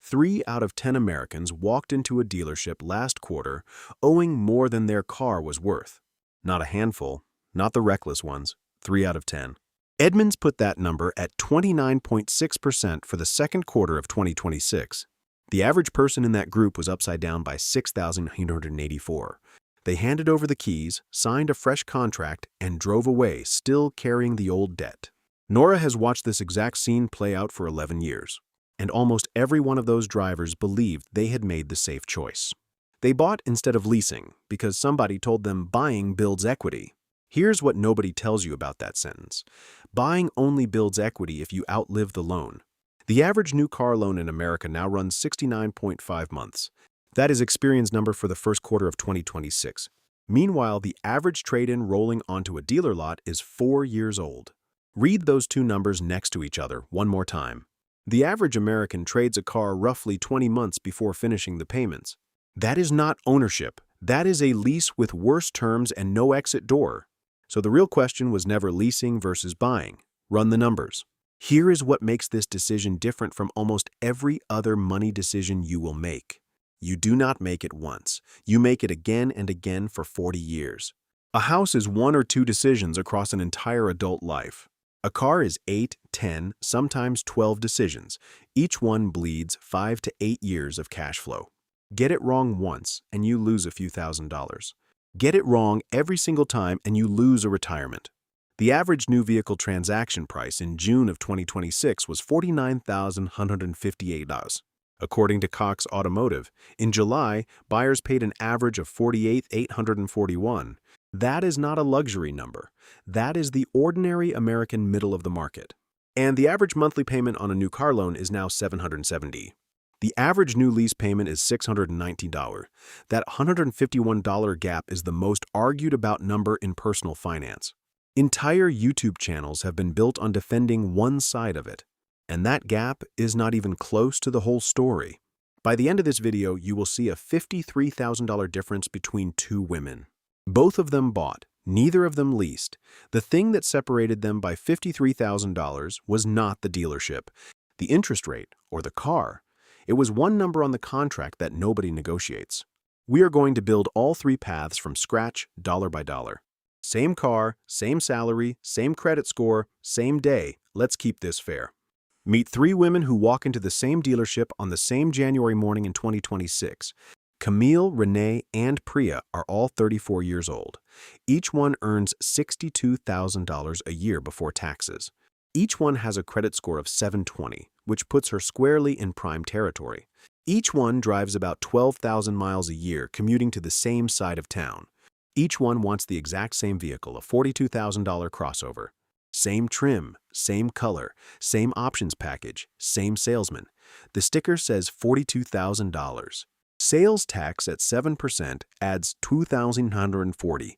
3 out of 10 Americans walked into a dealership last quarter owing more than their car was worth. Not a handful, not the reckless ones, 3 out of 10. Edmunds put that number at 29.6% for the second quarter of 2026. The average person in that group was upside down by 6,984. They handed over the keys, signed a fresh contract, and drove away, still carrying the old debt. Nora has watched this exact scene play out for 11 years, and almost every one of those drivers believed they had made the safe choice. They bought instead of leasing because somebody told them buying builds equity. Here's what nobody tells you about that sentence. Buying only builds equity if you outlive the loan. The average new car loan in America now runs 69.5 months. That is Experian's number for the first quarter of 2026. Meanwhile, the average trade-in rolling onto a dealer lot is 4 years old. Read those two numbers next to each other one more time. The average American trades a car roughly 20 months before finishing the payments. That is not ownership. That is a lease with worse terms and no exit door. So the real question was never leasing versus buying. Run the numbers. Here is what makes this decision different from almost every other money decision you will make. You do not make it once. You make it again and again for 40 years. A house is 1 or 2 decisions across an entire adult life. A car is 8, 10, sometimes 12 decisions. Each one bleeds 5 to 8 years of cash flow. Get it wrong once, and you lose a few $1,000s. Get it wrong every single time, and you lose a retirement. The average new vehicle transaction price in June of 2026 was $49,158. According to Cox Automotive, in July, buyers paid an average of $48,841. That is not a luxury number. That is the ordinary American middle of the market. And the average monthly payment on a new car loan is now $770. The average new lease payment is $619. That $151 gap is the most argued about number in personal finance. Entire YouTube channels have been built on defending one side of it, and that gap is not even close to the whole story. By the end of this video, you will see a $53,000 difference between 2 women. Both of them bought, neither of them leased. The thing that separated them by $53,000 was not the dealership, the interest rate, or the car. It was one number on the contract that nobody negotiates. We are going to build all 3 paths from scratch, dollar by dollar. Same car, same salary, same credit score, same day. Let's keep this fair. Meet 3 women who walk into the same dealership on the same January morning in 2026. Camille, Renee, and Priya are all 34 years old. Each one earns $62,000 a year before taxes. Each one has a credit score of 720, which puts her squarely in prime territory. Each one drives about 12,000 miles a year commuting to the same side of town. Each one wants the exact same vehicle, a $42,000 crossover. Same trim, same color, same options package, same salesman. The sticker says $42,000. Sales tax at 7% adds $2,940.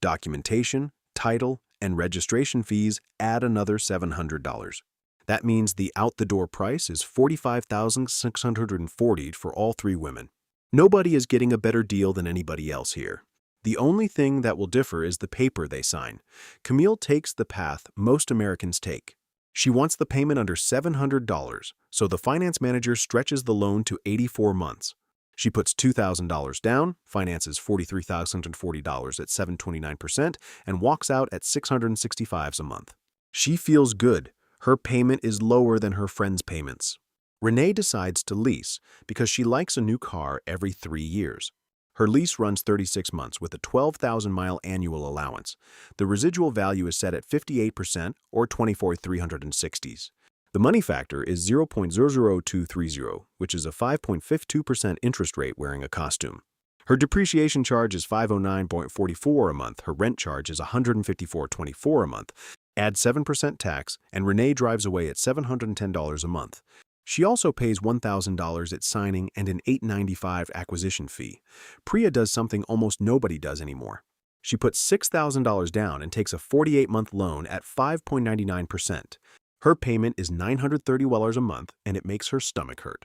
Documentation, title, and registration fees add another $700. That means the out-the-door price is $45,640 for all 3 women. Nobody is getting a better deal than anybody else here. The only thing that will differ is the paper they sign. Camille takes the path most Americans take. She wants the payment under $700, so the finance manager stretches the loan to 84 months. She puts $2,000 down, finances $43,040 at 7.29%, and walks out at $665 a month. She feels good. Her payment is lower than her friends' payments. Renee decides to lease because she likes a new car every 3 years. Her lease runs 36 months with a 12,000-mile annual allowance. The residual value is set at 58% or $24,360. The money factor is 0.00230, which is a 5.52% interest rate wearing a costume. Her depreciation charge is $509.44 a month. Her rent charge is $154.24 a month. Add 7% tax, and Renee drives away at $710 a month. She also pays $1,000 at signing and an $895 acquisition fee. Priya does something almost nobody does anymore. She puts $6,000 down and takes a 48-month loan at 5.99%. Her payment is $930 a month, and it makes her stomach hurt.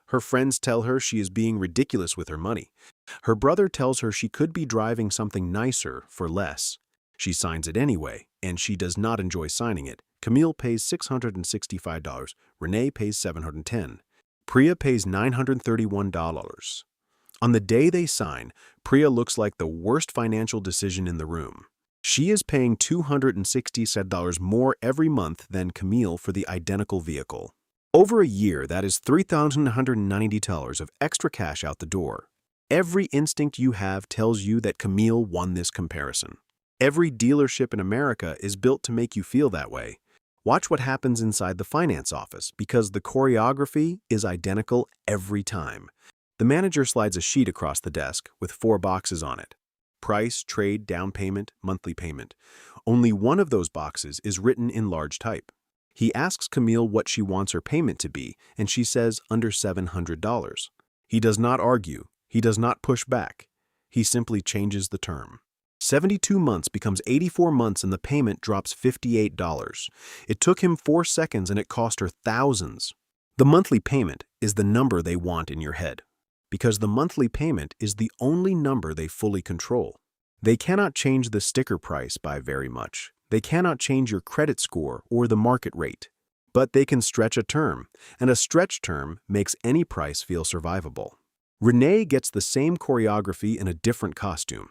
Her friends tell her she is being ridiculous with her money. Her brother tells her she could be driving something nicer for less. She signs it anyway, and she does not enjoy signing it. Camille pays $665. Renee pays $710. Priya pays $931. On the day they sign, Priya looks like the worst financial decision in the room. She is paying $267 more every month than Camille for the identical vehicle. Over a year, that is $3,190 of extra cash out the door. Every instinct you have tells you that Camille won this comparison. Every dealership in America is built to make you feel that way. Watch what happens inside the finance office, because the choreography is identical every time. The manager slides a sheet across the desk with 4 boxes on it: price, trade, down payment, monthly payment. Only one of those boxes is written in large type. He asks Camille what she wants her payment to be, and she says under $700. He does not argue. He does not push back. He simply changes the term. 72 months becomes 84 months and the payment drops $58. It took him 4 seconds and it cost her thousands. The monthly payment is the number they want in your head, because the monthly payment is the only number they fully control. They cannot change the sticker price by very much. They cannot change your credit score or the market rate. But they can stretch a term, and a stretch term makes any price feel survivable. Renee gets the same choreography in a different costume.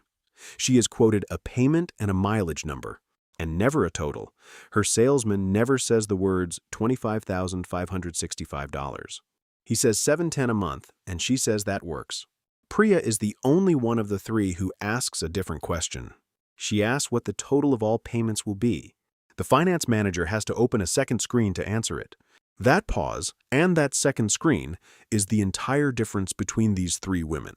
She is quoted a payment and a mileage number, and never a total. Her salesman never says the words $25,565. He says $710 a month, and she says that works. Priya is the only one of the 3 who asks a different question. She asks what the total of all payments will be. The finance manager has to open a second screen to answer it. That pause and that second screen is the entire difference between these 3 women.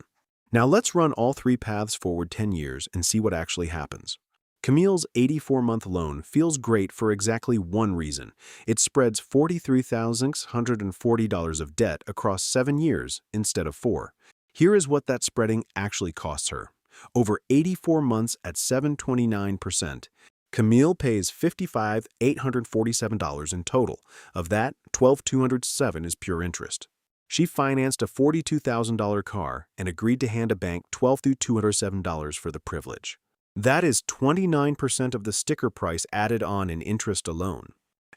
Now let's run all 3 paths forward 10 years and see what actually happens. Camille's 84-month loan feels great for exactly one reason. It spreads $43,640 of debt across 7 years instead of 4. Here is what that spreading actually costs her. Over 84 months at 7.29%, Camille pays $55,847 in total. Of that, $12,207 is pure interest. She financed a $42,000 car and agreed to hand a bank $12,207 for the privilege. That is 29% of the sticker price added on in interest alone.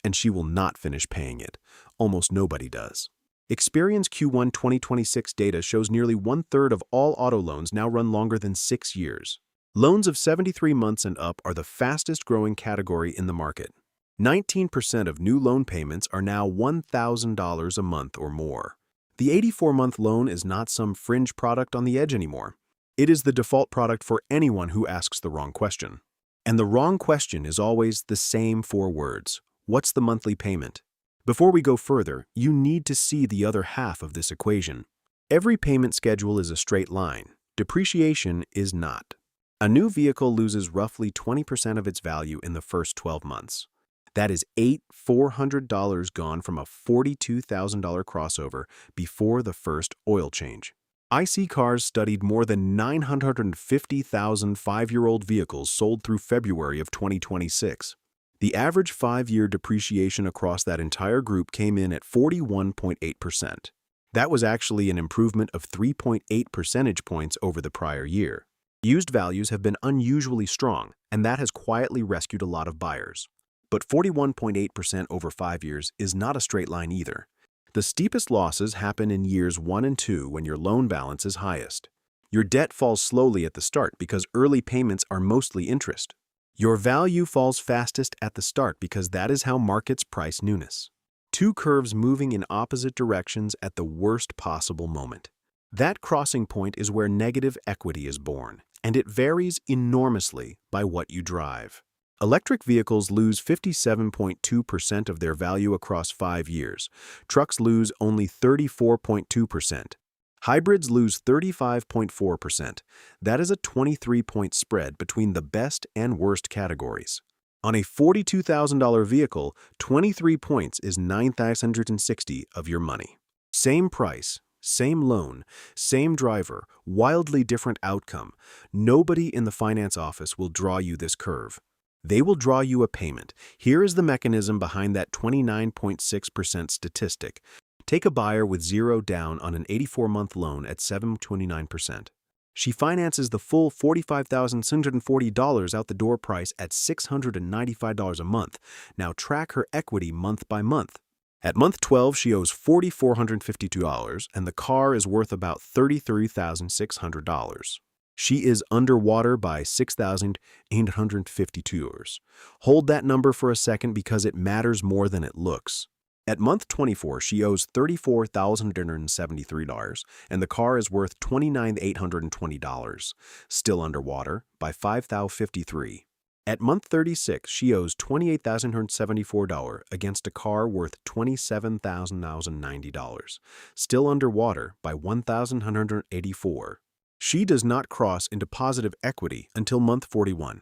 And she will not finish paying it. Almost nobody does. Experian's Q1 2026 data shows nearly 1/3 of all auto loans now run longer than 6 years. Loans of 73 months and up are the fastest growing category in the market. 19% of new loan payments are now $1,000 a month or more. The 84-month loan is not some fringe product on the edge anymore. It is the default product for anyone who asks the wrong question. And the wrong question is always the same 4 words. What's the monthly payment? Before we go further, you need to see the other half of this equation. Every payment schedule is a straight line. Depreciation is not. A new vehicle loses roughly 20% of its value in the first 12 months. That is $400 gone from a $42,000 crossover before the first oil change. IC Cars studied more than 950,000 5-year-old vehicles sold through February of 2026. The average 5-year depreciation across that entire group came in at 41.8%. That was actually an improvement of 3.8 percentage points over the prior year. Used values have been unusually strong, and that has quietly rescued a lot of buyers. But 41.8% over 5 years is not a straight line either. The steepest losses happen in years 1 and 2 when your loan balance is highest. Your debt falls slowly at the start because early payments are mostly interest. Your value falls fastest at the start because that is how markets price newness. 2 curves moving in opposite directions at the worst possible moment. That crossing point is where negative equity is born, and it varies enormously by what you drive. Electric vehicles lose 57.2% of their value across 5 years. Trucks lose only 34.2%. Hybrids lose 35.4%. That is a 23-point spread between the best and worst categories. On a $42,000 vehicle, 23 points is $9,660 of your money. Same price, same loan, same driver, wildly different outcome. Nobody in the finance office will draw you this curve. They will draw you a payment. Here is the mechanism behind that 29.6% statistic. Take a buyer with 0 down on an 84-month loan at 7.29%. She finances the full $45,640 out the door price at $695 a month. Now track her equity month by month. At month 12, she owes $4,452, and the car is worth about $33,600. She is underwater by $6,852. Hold that number for a second because it matters more than it looks. At month 24, she owes $34,873, and the car is worth $29,820, still underwater by $5,053. At month 36, she owes $28,174 against a car worth $27,090, still underwater by $1,184. She does not cross into positive equity until month 41.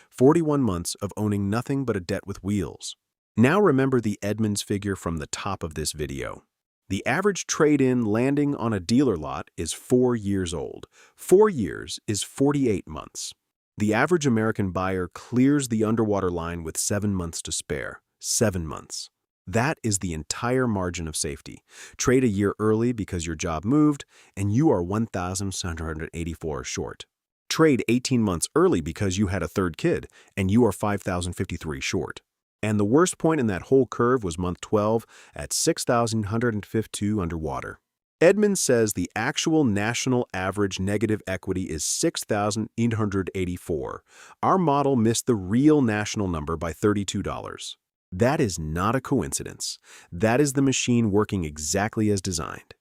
41 months of owning nothing but a debt with wheels. Now remember the Edmunds figure from the top of this video. The average trade-in landing on a dealer lot is 4 years old. 4 years is 48 months. The average American buyer clears the underwater line with 7 months to spare. 7 months. That is the entire margin of safety. Trade a year early because your job moved, and you are $1,784 short. Trade 18 months early because you had a third kid, and you are $5,053 short. And the worst point in that whole curve was month 12 at $6,152 underwater. Edmunds says the actual national average negative equity is $6,884. Our model missed the real national number by $32. That is not a coincidence. That is the machine working exactly as designed.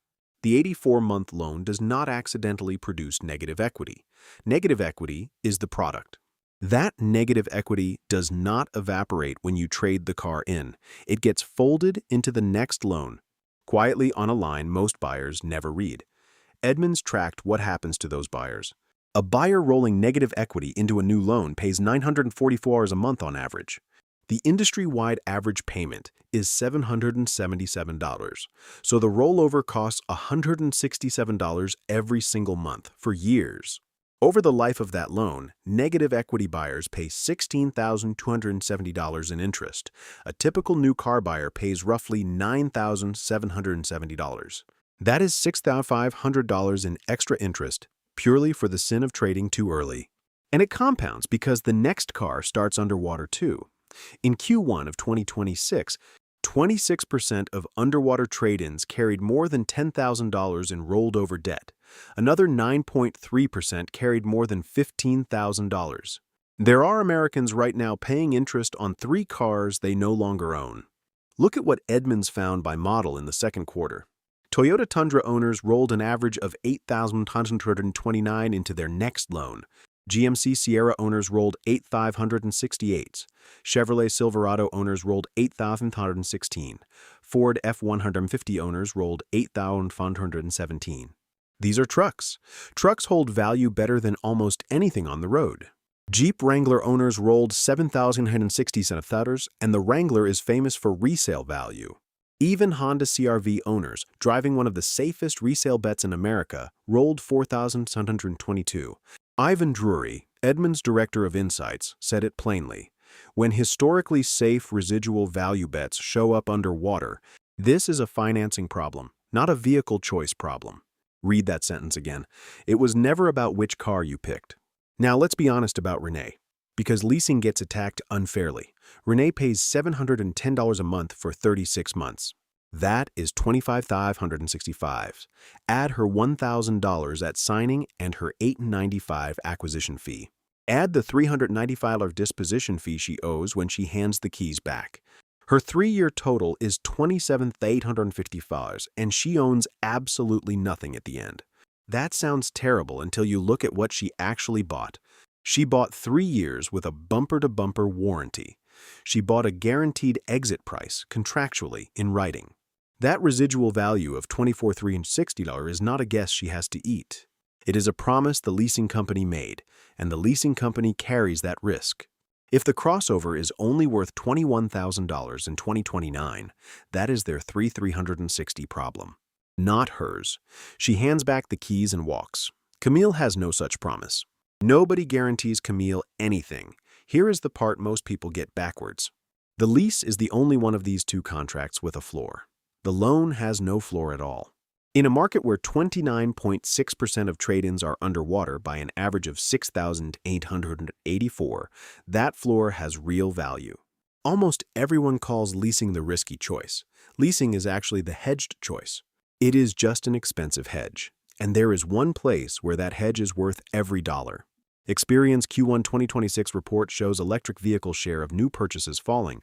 The 84-month loan does not accidentally produce negative equity. Negative equity is the product. That negative equity does not evaporate when you trade the car in. It gets folded into the next loan, quietly on a line most buyers never read. Edmunds tracked what happens to those buyers. A buyer rolling negative equity into a new loan pays $944 a month on average. The industry-wide average payment is $777, so the rollover costs $167 every single month for years. Over the life of that loan, negative equity buyers pay $16,270 in interest. A typical new car buyer pays roughly $9,770. That is $6,500 in extra interest purely for the sin of trading too early. And it compounds because the next car starts underwater too. In Q1 of 2026, 26% of underwater trade-ins carried more than $10,000 in rolled over debt. Another 9.3% carried more than $15,000. There are Americans right now paying interest on 3 cars they no longer own. Look at what Edmunds found by model in the second quarter. Toyota Tundra owners rolled an average of $8,129 into their next loan. GMC Sierra owners rolled 8,568. Chevrolet Silverado owners rolled 8,516. Ford F-150 owners rolled 8,517. These are trucks. Trucks hold value better than almost anything on the road. Jeep Wrangler owners rolled 7,167, and the Wrangler is famous for resale value. Even Honda CR-V owners, driving one of the safest resale bets in America, rolled 4,722. Ivan Drury, Edmunds' Director of Insights, said it plainly. When historically safe residual value bets show up underwater, this is a financing problem, not a vehicle choice problem. Read that sentence again. It was never about which car you picked. Now let's be honest about Renee. Because leasing gets attacked unfairly. Renee pays $710 a month for 36 months. That is $25,565. Add her $1,000 at signing and her $895 acquisition fee. Add the $395 disposition fee she owes when she hands the keys back. Her 3-year total is $27,855, and she owns absolutely nothing at the end. That sounds terrible until you look at what she actually bought. She bought 3 years with a bumper-to-bumper warranty. She bought a guaranteed exit price, contractually, in writing. That residual value of $24,360 is not a guess she has to eat. It is a promise the leasing company made, and the leasing company carries that risk. If the crossover is only worth $21,000 in 2029, that is their $3,360 problem, not hers. She hands back the keys and walks. Camille has no such promise. Nobody guarantees Camille anything. Here is the part most people get backwards. The lease is the only one of these two contracts with a floor. The loan has no floor at all. In a market where 29.6% of trade-ins are underwater by an average of $6,884, that floor has real value. Almost everyone calls leasing the risky choice. Leasing is actually the hedged choice. It is just an expensive hedge, and there is one place where that hedge is worth every dollar. Experian's Q1 2026 report shows electric vehicle share of new purchases falling,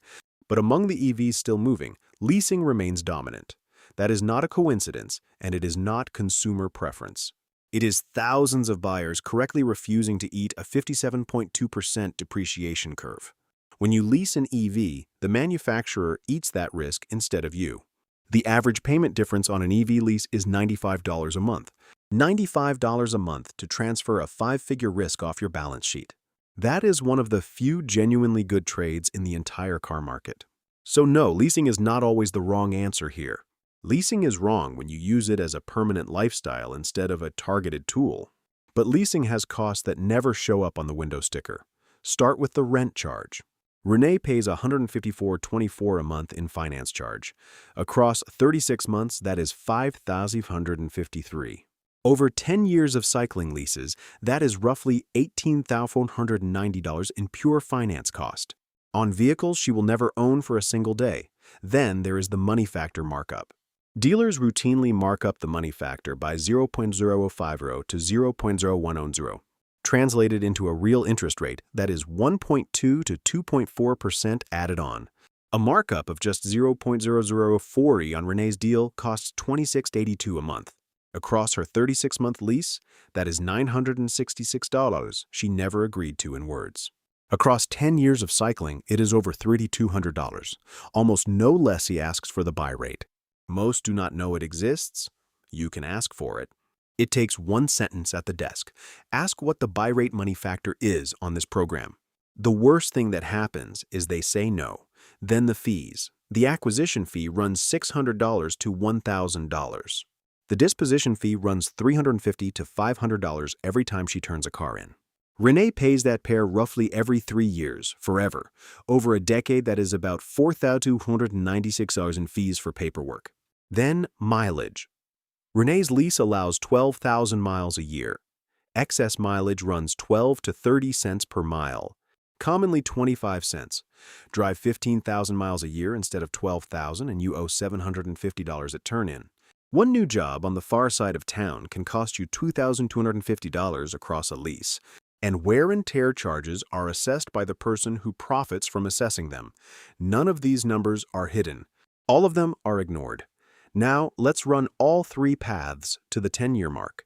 but among the EVs still moving, leasing remains dominant. That is not a coincidence, and it is not consumer preference. It is thousands of buyers correctly refusing to eat a 57.2% depreciation curve. When you lease an EV, the manufacturer eats that risk instead of you. The average payment difference on an EV lease is $95 a month. $95 a month to transfer a five-figure risk off your balance sheet. That is one of the few genuinely good trades in the entire car market. So no, leasing is not always the wrong answer here. Leasing is wrong when you use it as a permanent lifestyle instead of a targeted tool. But leasing has costs that never show up on the window sticker. Start with the rent charge. Renee pays $154.24 a month in finance charge. Across 36 months, that is $5,553. Over 10 years of cycling leases, that is roughly $18,490 in pure finance cost. On vehicles she will never own for a single day. Then there is the money factor markup. Dealers routinely mark up the money factor by 0.050 to 0.0110. Translated into a real interest rate, that is 1.2 to 2.4% added on. A markup of just 0.0040 on Renee's deal costs $26.82 a month. Across her 36-month lease, that is $966 she never agreed to in words. Across 10 years of cycling, it is over $3,200. Almost no lessee asks for the buy rate. Most do not know it exists. You can ask for it. It takes one sentence at the desk. Ask what the buy rate money factor is on this program. The worst thing that happens is they say no. Then the fees. The acquisition fee runs $600 to $1,000. The disposition fee runs $350 to $500 every time she turns a car in. Renee pays that pair roughly every 3 years, forever. Over a decade, that is about $4,296 in fees for paperwork. Then mileage. Renee's lease allows 12,000 miles a year. Excess mileage runs 12 to 30 cents per mile, commonly 25 cents. Drive 15,000 miles a year instead of 12,000 and you owe $750 at turn-in. One new job on the far side of town can cost you $2,250 across a lease, and wear and tear charges are assessed by the person who profits from assessing them. None of these numbers are hidden. All of them are ignored. Now, let's run all three paths to the 10-year mark.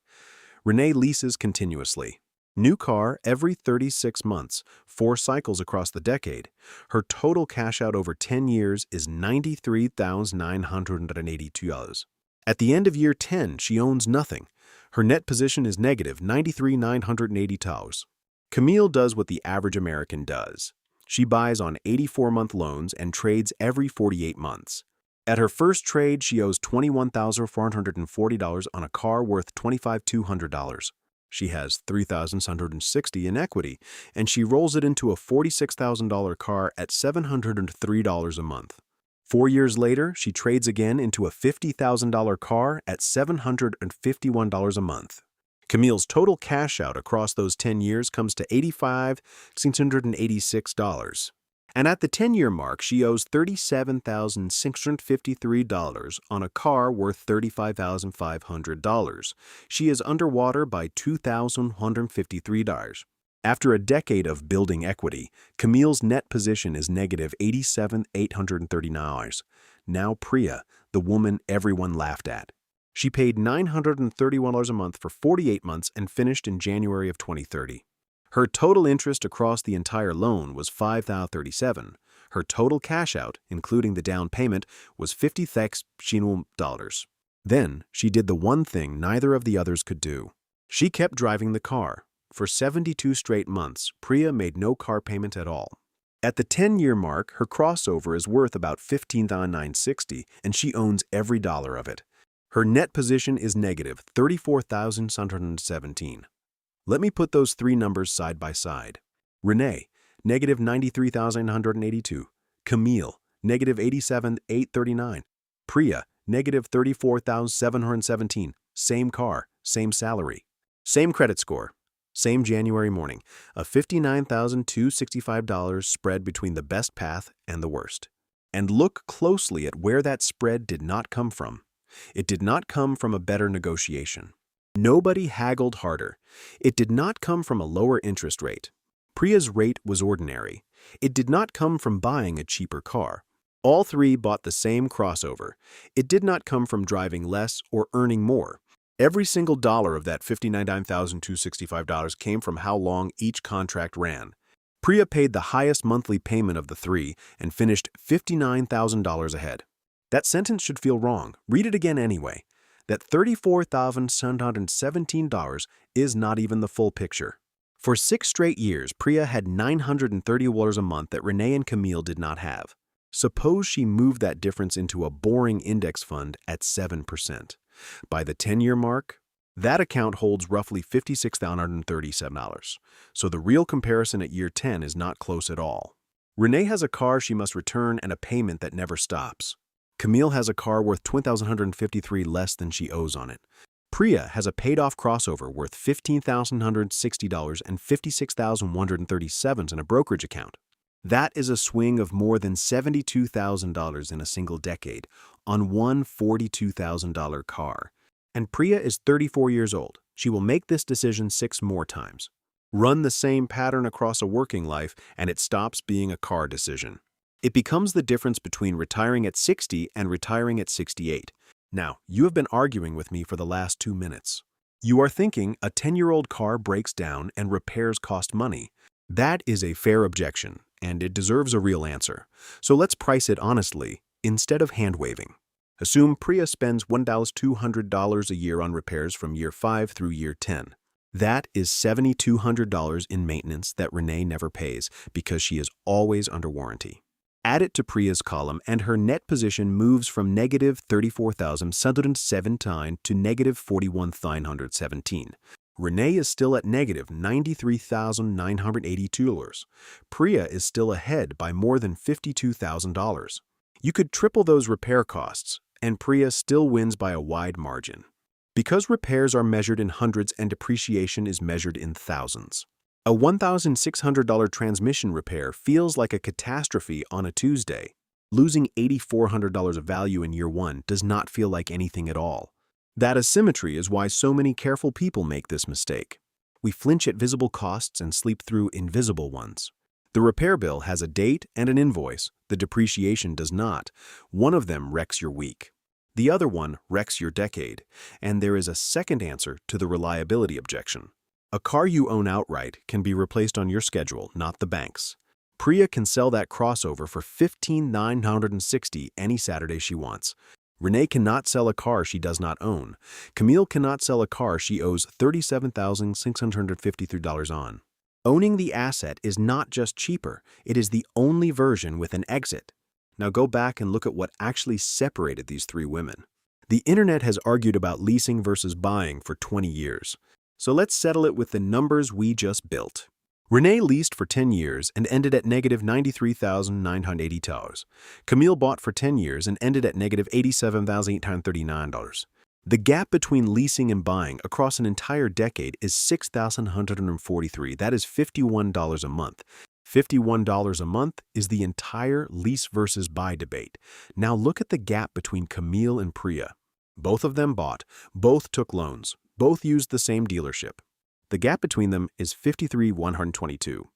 Renee leases continuously. New car every 36 months, 4 cycles across the decade. Her total cash out over 10 years is $93,982. At the end of year 10, she owns nothing. Her net position is negative $93,980. Camille does what the average American does. She buys on 84-month loans and trades every 48 months. At her first trade, she owes $21,440 on a car worth $25,200. She has $3,660 in equity, and she rolls it into a $46,000 car at $703 a month. 4 years later, she trades again into a $50,000 car at $751 a month. Camille's total cash out across those 10 years comes to $85,686. And at the 10-year mark, she owes $37,653 on a car worth $35,500. She is underwater by $2,153. After a decade of building equity, Camille's net position is negative $87,839. Now Priya, the woman everyone laughed at. She paid $931 a month for 48 months and finished in January of 2030. Her total interest across the entire loan was $5,037. Her total cash out, including the down payment, was $50,000. Then she did the one thing neither of the others could do. She kept driving the car. For 72 straight months, Priya made no car payment at all. At the 10-year mark, her crossover is worth about $15,960, and she owns every dollar of it. Her net position is negative $34,717. Let me put those three numbers side by side. Renee, negative $93,982. Camille, negative $87,839. Priya, negative $34,717. Same car, same salary. Same credit score. Same January morning, a $59,265 spread between the best path and the worst. And look closely at where that spread did not come from. It did not come from a better negotiation. Nobody haggled harder. It did not come from a lower interest rate. Priya's rate was ordinary. It did not come from buying a cheaper car. All three bought the same crossover. It did not come from driving less or earning more. Every single dollar of that $59,265 came from how long each contract ran. Priya paid the highest monthly payment of the three and finished $59,000 ahead. That sentence should feel wrong. Read it again anyway. That $34,717 is not even the full picture. For 6 straight years, Priya had $930 a month that Renee and Camille did not have. Suppose she moved that difference into a boring index fund at 7%. By the 10-year mark, that account holds roughly $56,937. So the real comparison at year 10 is not close at all. Renee has a car she must return and a payment that never stops. Camille has a car worth $20,153 less than she owes on it. Priya has a paid-off crossover worth $15,160 and $56,137 in a brokerage account. That is a swing of more than $72,000 in a single decade on one $42,000 car. And Priya is 34 years old. She will make this decision 6 more times. Run the same pattern across a working life, and it stops being a car decision. It becomes the difference between retiring at 60 and retiring at 68. Now, you have been arguing with me for the last 2 minutes. You are thinking a 10-year-old car breaks down and repairs cost money. That is a fair objection, and it deserves a real answer. So let's price it honestly, instead of hand-waving. Assume Priya spends $1,200 a year on repairs from year 5 through year 10. That is $7,200 in maintenance that Renee never pays because she is always under warranty. Add it to Priya's column, and her net position moves from negative $34,717 to negative $41,917. Renee is still at negative $93,982. Priya is still ahead by more than $52,000. You could triple those repair costs, and Priya still wins by a wide margin. Because repairs are measured in hundreds and depreciation is measured in thousands. A $1,600 transmission repair feels like a catastrophe on a Tuesday. Losing $8,400 of value in year 1 does not feel like anything at all. That asymmetry is why so many careful people make this mistake. We flinch at visible costs and sleep through invisible ones. The repair bill has a date and an invoice. The depreciation does not. One of them wrecks your week. The other one wrecks your decade. And there is a second answer to the reliability objection. A car you own outright can be replaced on your schedule, not the bank's. Priya can sell that crossover for $15,960 any Saturday she wants. Renee cannot sell a car she does not own. Camille cannot sell a car she owes $37,653 on. Owning the asset is not just cheaper, it is the only version with an exit. Now go back and look at what actually separated these 3 women. The internet has argued about leasing versus buying for 20 years. So let's settle it with the numbers we just built. Renee leased for 10 years and ended at negative $93,980. Camille bought for 10 years and ended at negative $87,839. The gap between leasing and buying across an entire decade is $6,143. That is $51 a month. $51 a month is the entire lease versus buy debate. Now look at the gap between Camille and Priya. Both of them bought, both took loans, both used the same dealership. The gap between them is $53,122.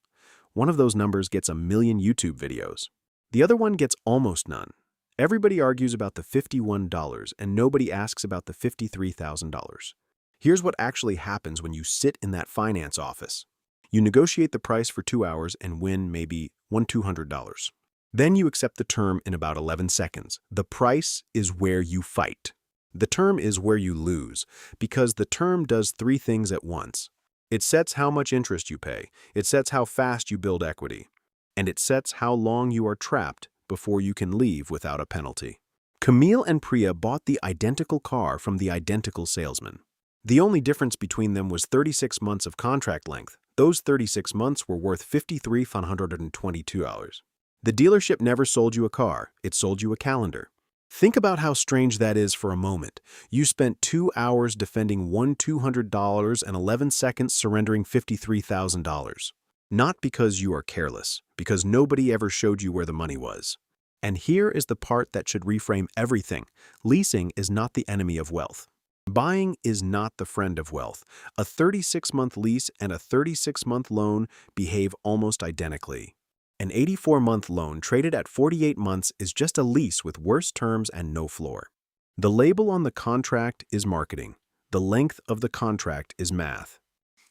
One of those numbers gets 1 million YouTube videos. The other one gets almost none. Everybody argues about the $51 and nobody asks about the $53,000. Here's what actually happens when you sit in that finance office. You negotiate the price for 2 hours and win maybe $200. Then you accept the term in about 11 seconds. The price is where you fight. The term is where you lose, because the term does 3 things at once. It sets how much interest you pay, it sets how fast you build equity, and it sets how long you are trapped before you can leave without a penalty. Camille and Priya bought the identical car from the identical salesman. The only difference between them was 36 months of contract length. Those 36 months were worth $53,122. The dealership never sold you a car, it sold you a calendar. Think about how strange that is for a moment. You spent 2 hours defending one $200 and 11 seconds surrendering $53,000. Not because you are careless, because nobody ever showed you where the money was. And here is the part that should reframe everything. Leasing is not the enemy of wealth. Buying is not the friend of wealth. A 36-month lease and a 36-month loan behave almost identically. An 84-month loan traded at 48 months is just a lease with worse terms and no floor. The label on the contract is marketing. The length of the contract is math.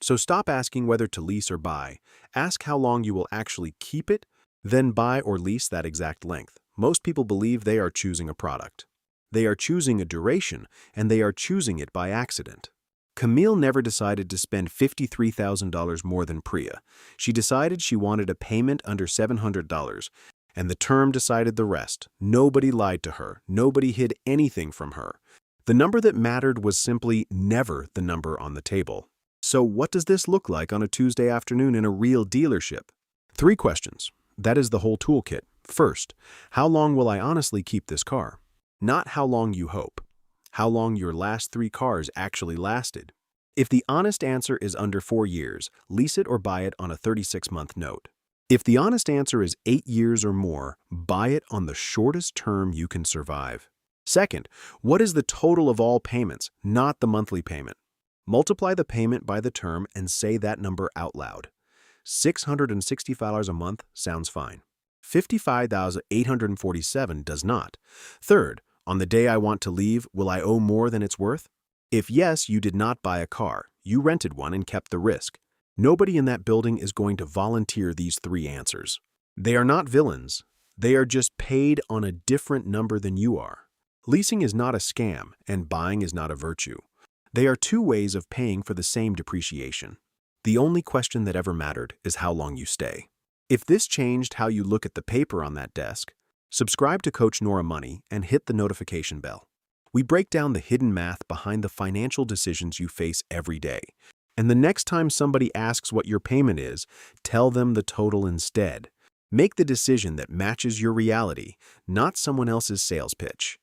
So stop asking whether to lease or buy. Ask how long you will actually keep it, then buy or lease that exact length. Most people believe they are choosing a product. They are choosing a duration, and they are choosing it by accident. Camille never decided to spend $53,000 more than Priya. She decided she wanted a payment under $700, and the term decided the rest. Nobody lied to her. Nobody hid anything from her. The number that mattered was simply never the number on the table. So what does this look like on a Tuesday afternoon in a real dealership? 3 questions. That is the whole toolkit. First, how long will I honestly keep this car? Not how long you hope. How long your last 3 cars actually lasted. If the honest answer is under 4 years, lease it or buy it on a 36-month note. If the honest answer is 8 years or more, buy it on the shortest term you can survive. Second, what is the total of all payments, not the monthly payment? Multiply the payment by the term and say that number out loud. $665 a month sounds fine. $55,847 does not. Third, on the day I want to leave, will I owe more than it's worth? If yes, you did not buy a car. You rented one and kept the risk. Nobody in that building is going to volunteer these 3 answers. They are not villains. They are just paid on a different number than you are. Leasing is not a scam, and buying is not a virtue. They are 2 ways of paying for the same depreciation. The only question that ever mattered is how long you stay. If this changed how you look at the paper on that desk, subscribe to Coach Nora Money and hit the notification bell. We break down the hidden math behind the financial decisions you face every day. And the next time somebody asks what your payment is, tell them the total instead. Make the decision that matches your reality, not someone else's sales pitch.